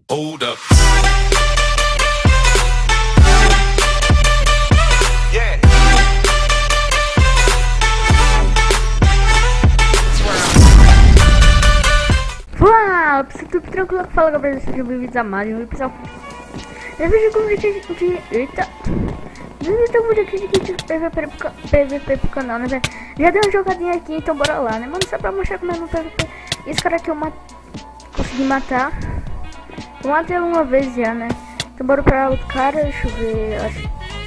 Hold up. Yeah. Uau, pessoal, tudo tranquilo? Fala, galera, sejam bem-vindos a mais um pessoal. Eu vejo como de eita. Então vou aqui de PVP pro canal, né, velho? Já deu uma jogadinha aqui, então bora lá, né, mano? Só pra mostrar como é no PVP. Esse cara aqui eu consegui matar. Eu matei uma vez já, né? Então bora pra outro cara, deixa eu ver.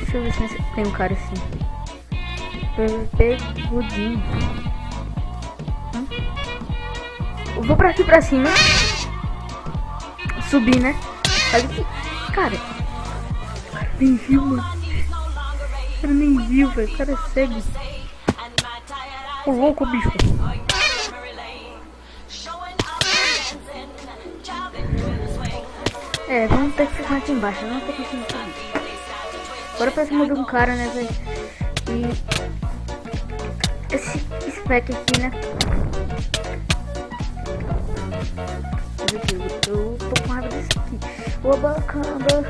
Deixa eu ver se tem um cara assim. PVP Godinho. Eu vou pra aqui pra cima. Subir, né? Olha aqui. Cara, nem viu, mano. O cara nem viu, velho. O cara é cego. Ô louco, bicho. É, vamos ter que ficar aqui embaixo. Não tem que subir. Agora pra cima de um cara, né, velho? E esse spec aqui, né? Eu tô com raiva desse aqui. Oba, caramba.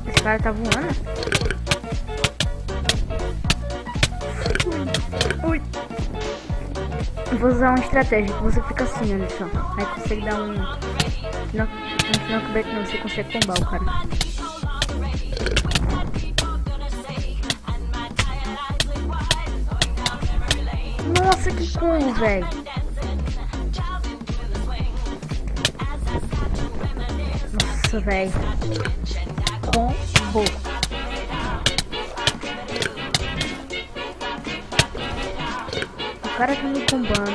Esse cara tá voando. Ui. Vou usar uma estratégia que você fica assim, olha só. Aí consegue dar um... Não, você consegue combar o cara. Nossa, que combo, velho. Nossa, velho. Combo. O cara tá me combando.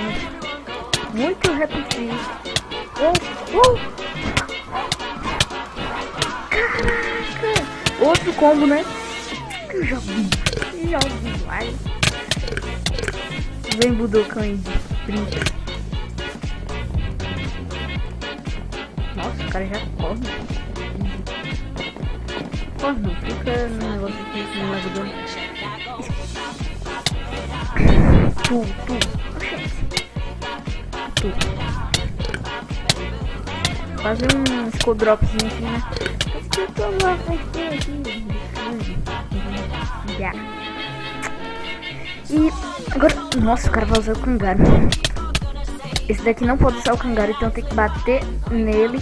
Muito repetido. Caraca. Outro combo, né? Que joguinho. Ai. Vem Budocão em brinca. Nossa, o cara já corre. Corre não, fica no negócio aqui, no navegador. Tu. Fazer um Skodropzinho aqui, né? Eu tô lá, aqui. Já. E agora, nossa, o cara vai usar o Kangaro. Esse daqui não pode usar o Kangaro, então tem que bater nele.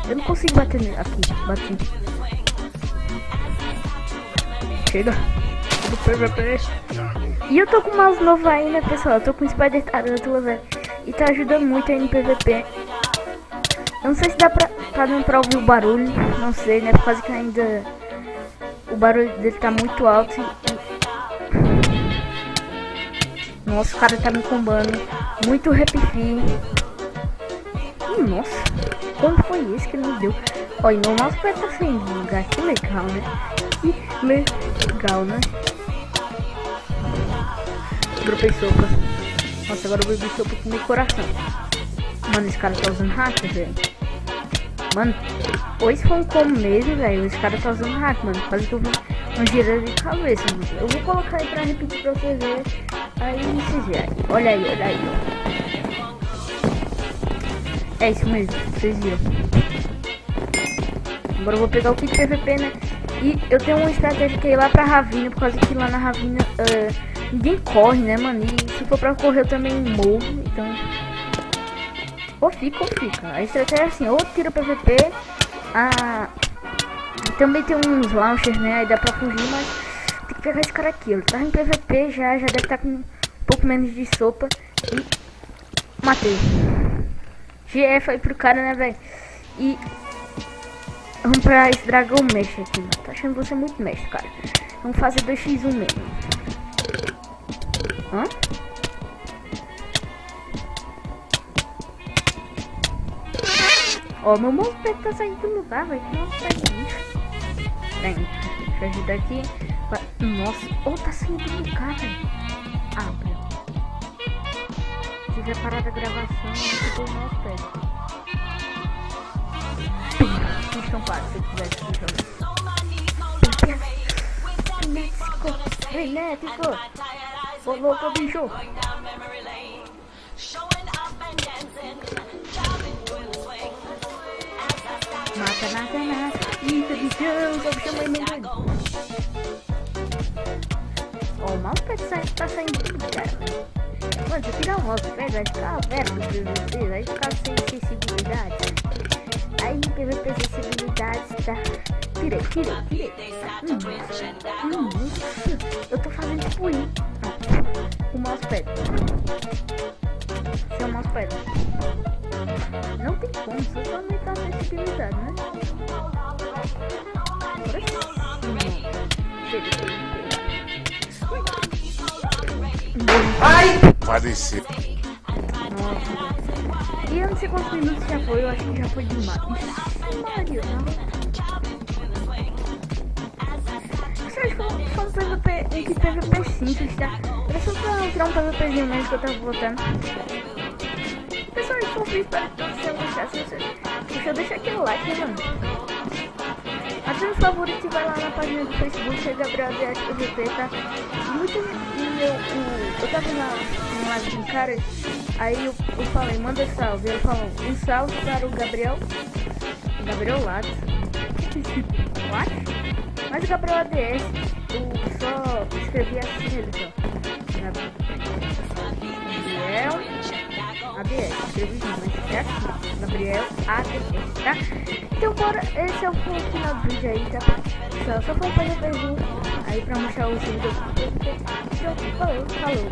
Eu não consigo bater nele. Aqui, bati. Chega. Do PVP. E eu tô com o mouse novo aí, né, pessoal? Eu tô com o Spider Tarantula, velho. E tá ajudando muito aí no PVP. Eu não sei se dá pra dando pra ouvir o barulho. Não sei, né? Por causa que ainda o barulho dele tá muito alto. Nossa, o cara tá me combando. Muito repifim. Nossa, como foi esse que ele me deu? Olha, meu mouse vai estar sem lugar. Que legal, né? Que legal, né? Dropei sopa. Nossa, agora eu bebi sopa com meu coração. Mano, esse cara tá usando hack, velho. Mano, ou esse foi um como mesmo, velho. Esse cara tá usando hack, mano. Quase que eu vi uma girada de cabeça, mano. Eu vou colocar aí pra repetir pra vocês verem. Aí vocês verem. Olha aí, ó. É isso mesmo, vocês viram. Agora eu vou pegar o kit PVP, né? E eu tenho uma estratégia que é ir lá pra Ravina, por causa que lá na Ravina ninguém corre, né, mano? E se for pra correr eu também morro, então... Ou fica. A estratégia é assim, ou tira o PVP, também tem uns launchers, né? Aí dá pra fugir, mas tem que pegar esse cara aqui. Ele tá em PVP já deve estar com um pouco menos de sopa. E matei. GF aí pro cara, né, velho? E vamos pra esse dragão mestre aqui, mano. Tô achando você muito mestre, cara. Vamos fazer 2x1 mesmo. Hã? Ó, meu mousepad tá saindo do lugar, velho. Nossa, tá lixo. Bem, deixa eu ajudar aqui. Nossa, tá saindo do lugar, velho. Abre. Se quiser parar da gravação, eu vou o mousepad. Então, para, se quiser frenético. Ô louco, bicho. Mata. Eita, bichão, só bichão mais doido. Ó, o mousepad tá saindo tudo, cara. Mano, se eu tirar o mousepad, vai ficar aberto do PVP, vai ficar sem acessibilidade. Aí, PVP acessibilidade, tá? Tirei. Eu tô fazendo tipo isso. O mousepad. Seu mousepad. Não tem como, só aumentar a acessibilidade, né? Ai! Parecia. Nossa. E eu não sei quantos minutos já foi, eu acho que já foi demais. Mario, não. Foi um PVP simples, tá? Era só pra entrar um PVPzinho mesmo que eu tava botando. Pessoal, eu sou feliz para que todos tenham gostado. Deixa eu deixar aquele like, né, mano? Ativa os favoritos e vai lá na página do Facebook, que é Gabriel DS PVP, tá? Eu tava na live com um cara, aí eu falei, manda salve. Ele falou, um salve para o Gabriel Lattes. What? Mas o Gabriel ADS, eu só escrevi assim nele só. Gabriel ADS, escrevi não, mas é assim. Gabriel ADS, tá? Então bora, esse é o final do vídeo aí, tá? Só foi um PVPzinho aí pra mostrar o servidor. Então, falou.